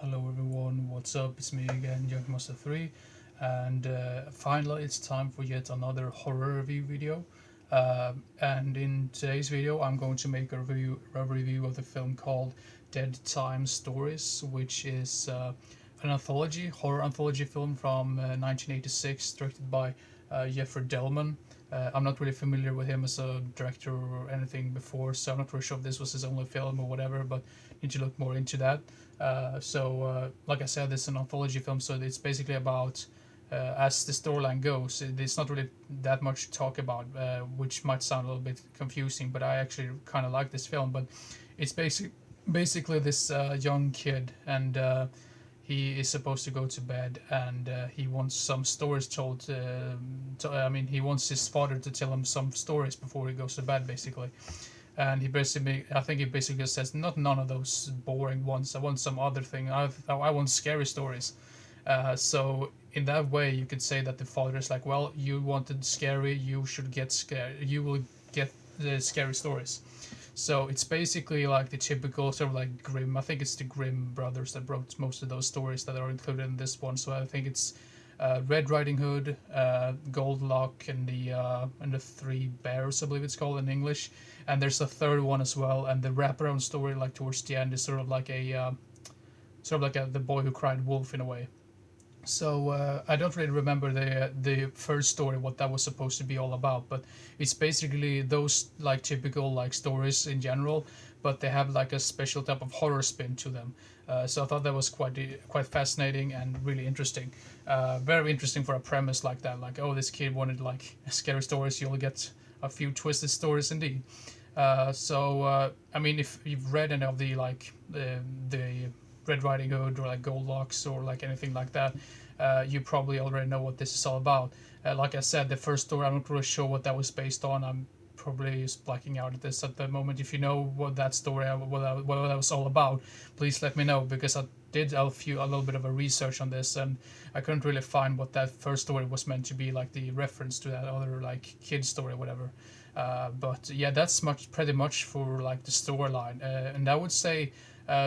Hello everyone, what's up? It's me again, Junkmaster3, and finally it's time for yet another horror review video. And in today's video, I'm going to make a review of the film called Deadtime Stories, which is an anthology, horror anthology film from 1986, directed by Jeffrey Delman. I'm not really familiar with him as a director or anything before, so I'm not really sure if this was his only film or whatever, but need to look more into that. Like I said, it's an anthology film, so it's basically about, as the storyline goes, it's not really that much to talk about, which might sound a little bit confusing, but I actually kind of like this film. But it's basically this young kid, and he is supposed to go to bed, and he wants some stories told. He wants his father to tell him some stories before he goes to bed, basically. And I think he basically says, not none of those boring ones. I want some other thing. I want scary stories. So in that way, you could say that the father is like, well, you wanted scary, you should get scared. You will get the scary stories. So it's basically like the typical sort of like Grimm. I think it's the Grimm brothers that wrote most of those stories that are included in this one. So I think it's Red Riding Hood, Goldlock, and the Three Bears, I believe it's called in English. And there's a third one as well. And the wraparound story, like towards the end, is sort of like the boy who cried wolf in a way. So I don't really remember the first story, what that was supposed to be all about, but it's basically those like typical like stories in general, but they have like a special type of horror spin to them. So I thought that was quite fascinating and really interesting. Very interesting for a premise like that. Like, oh, this kid wanted like scary stories, you'll get a few twisted stories indeed. I mean, if you've read any of the Red Riding Hood or like Goldlocks or like anything like that, you probably already know what this is all about. Like I said, the first story, I'm not really sure what that was based on. I'm probably just blacking out at this at the moment. If you know what that story, what that was all about, please let me know, because I did a little bit of a research on this, and I couldn't really find what that first story was meant to be, like the reference to that other like kid story or whatever. But yeah, that's pretty much for like the storyline, and I would say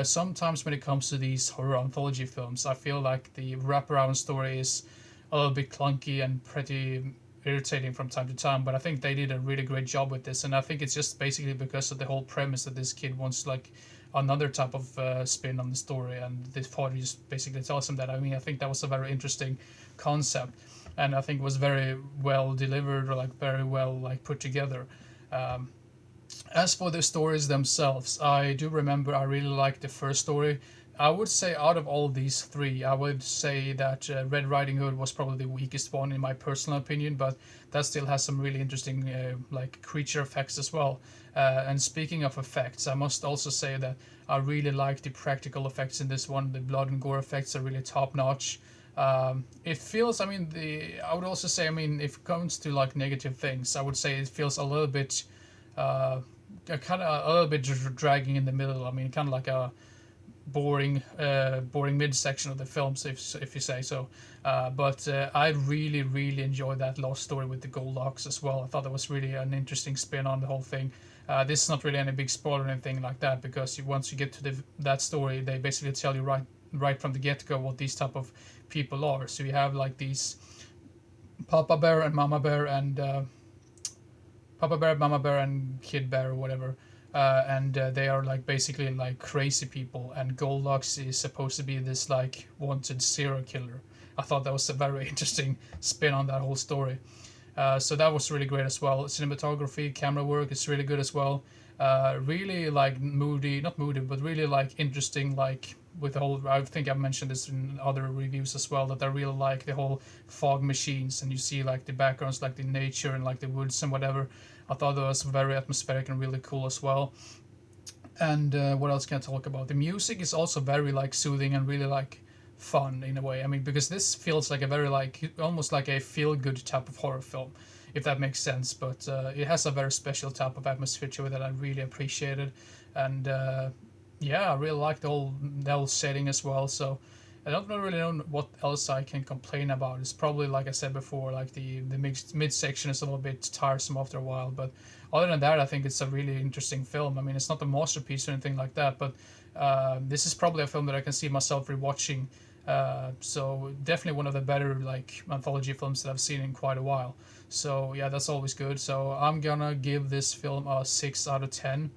sometimes when it comes to these horror anthology films, I feel like the wraparound story is a little bit clunky and pretty irritating from time to time. But I think they did a really great job with this, and I think it's just basically because of the whole premise that this kid wants like another type of spin on the story, and this father just basically tells him that. I mean, I think that was a very interesting concept, and I think was very well delivered, or like very well like put together. Um, as for the stories themselves, I do remember I really liked the first story. I would say out of all these three, I would say that Red Riding Hood was probably the weakest one in my personal opinion, but that still has some really interesting like creature effects as well. And speaking of effects, I must also say that I really like the practical effects in this one. The blood and gore effects are really top notch. It feels, I mean, I would also say, I mean, if it comes to like negative things, I would say it feels a little bit uh, kind of a little bit dragging in the middle. I mean, kind of like a boring midsection of the films, if you say so. But I really enjoyed that last story with the Goldlocks as well. I thought that was really an interesting spin on the whole thing. This is not really any big spoiler or anything like that, because once you get to that story, they basically tell you right from the get go what these type of people are. So you have like these Papa Bear and Mama Bear and Papa Bear, Mama Bear, and Kid Bear or whatever. And they are like basically like crazy people, and Goldilocks is supposed to be this like wanted serial killer. I thought that was a very interesting spin on that whole story. So that was really great as well. Cinematography, camera work is really good as well. Really like moody, not moody, but really like interesting. Like with the whole, I think I've mentioned this in other reviews as well, that I really like the whole fog machines, and you see like the backgrounds, like the nature and like the woods and whatever. I thought that was very atmospheric and really cool as well. And what else can I talk about? The music is also very like soothing and really like fun in a way. I mean, because this feels like a very like almost like a feel good type of horror film, if that makes sense. But it has a very special type of atmosphere to it that I really appreciated, and yeah, I really like the whole setting as well. So I don't really know what else I can complain about. It's probably, like I said before, like the mid section is a little bit tiresome after a while. But other than that, I think it's a really interesting film. I mean, it's not a masterpiece or anything like that, but This is probably a film that I can see myself rewatching. So definitely one of the better like anthology films that I've seen in quite a while. So yeah, that's always good. So I'm gonna give this film a 6 out of 10.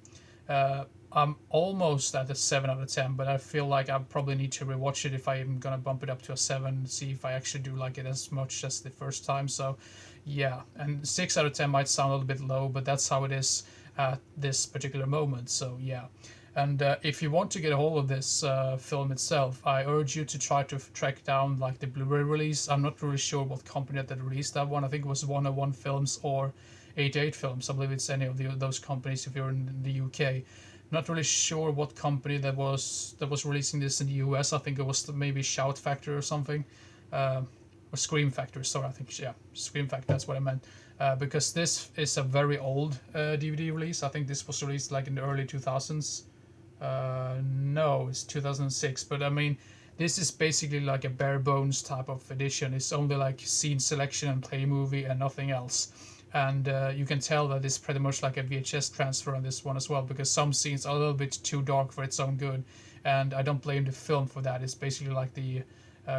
Uh, I'm almost at a 7 out of 10, but I feel like I probably need to rewatch it if I'm gonna bump it up to a 7. See if I actually do like it as much as the first time. So yeah, and 6 out of 10 might sound a little bit low, but that's how it is at this particular moment. So yeah. And if you want to get a hold of this film itself, I urge you to try to track down like the Blu-ray release. I'm not really sure what company that released that one. I think it was 101 Films or 88 Films. I believe it's any of those companies if you're in the UK. Not really sure what company that was releasing this in the US. I think it was maybe Shout Factory or something, or Scream Factory. Sorry, I think yeah, Scream Factory. That's what I meant. Because this is a very old DVD release. I think this was released like in the early 2000s. No, it's 2006. But I mean, this is basically like a bare bones type of edition. It's only like scene selection and play movie and nothing else. And you can tell that it's pretty much like a VHS transfer on this one as well, because some scenes are a little bit too dark for its own good. And I don't blame the film for that. It's basically like the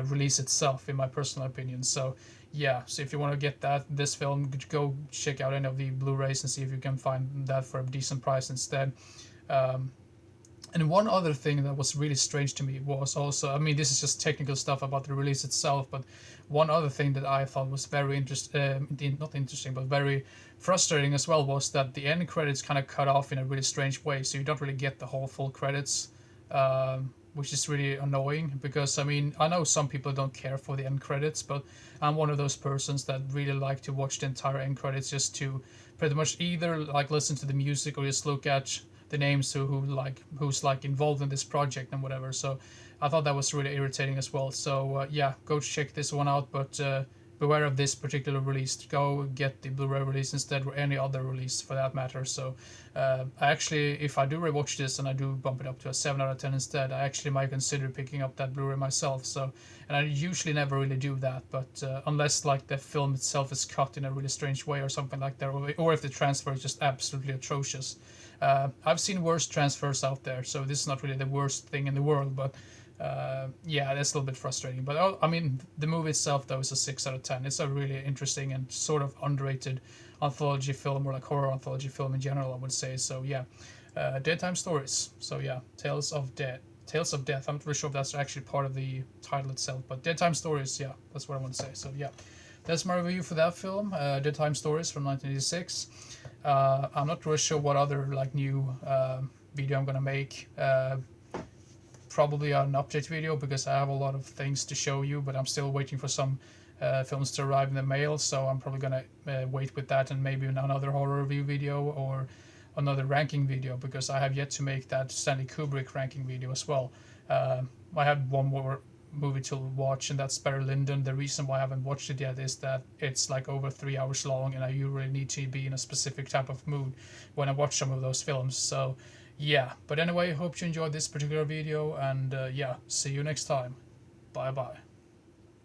release itself, in my personal opinion. So yeah, so if you want to get this film, go check out any of the Blu-rays and see if you can find that for a decent price instead. Um, and one other thing that was really strange to me was also, I mean, this is just technical stuff about the release itself, but one other thing that I thought was very not interesting, but very frustrating as well, was that the end credits kind of cut off in a really strange way, so you don't really get the whole full credits, which is really annoying, because, I mean, I know some people don't care for the end credits, but I'm one of those persons that really like to watch the entire end credits just to pretty much either like listen to the music or just look at the names who's like involved in this project and whatever. So I thought that was really irritating as well. So yeah, go check this one out, but beware of this particular release. Go get the Blu-ray release instead, or any other release for that matter. So I actually, if I do rewatch this and I do bump it up to a 7 out of 10 instead, I actually might consider picking up that Blu-ray myself. So, and I usually never really do that, but unless like the film itself is cut in a really strange way or something like that, or if the transfer is just absolutely atrocious. I've seen worse transfers out there, so this is not really the worst thing in the world, but yeah, that's a little bit frustrating. But I mean, the movie itself, though, is a 6 out of 10. It's a really interesting and sort of underrated anthology film, or like horror anthology film in general, I would say. So yeah, Deadtime Stories. So yeah, Tales of Death. I'm not really sure if that's actually part of the title itself, but Deadtime Stories, yeah, that's what I want to say. So yeah, that's my review for that film, Deadtime Stories from 1986. I'm not really sure what other like new video I'm gonna make. Probably an update video, because I have a lot of things to show you, but I'm still waiting for some films to arrive in the mail, so I'm probably gonna wait with that, and maybe another horror review video or another ranking video, because I have yet to make that Stanley Kubrick ranking video as well. I have one more movie to watch, and that's Barry Lyndon. The reason why I haven't watched it yet is that it's like over 3 hours long, and I usually need to be in a specific type of mood when I watch some of those films. So yeah, but anyway, hope you enjoyed this particular video, and yeah, see you next time. Bye bye.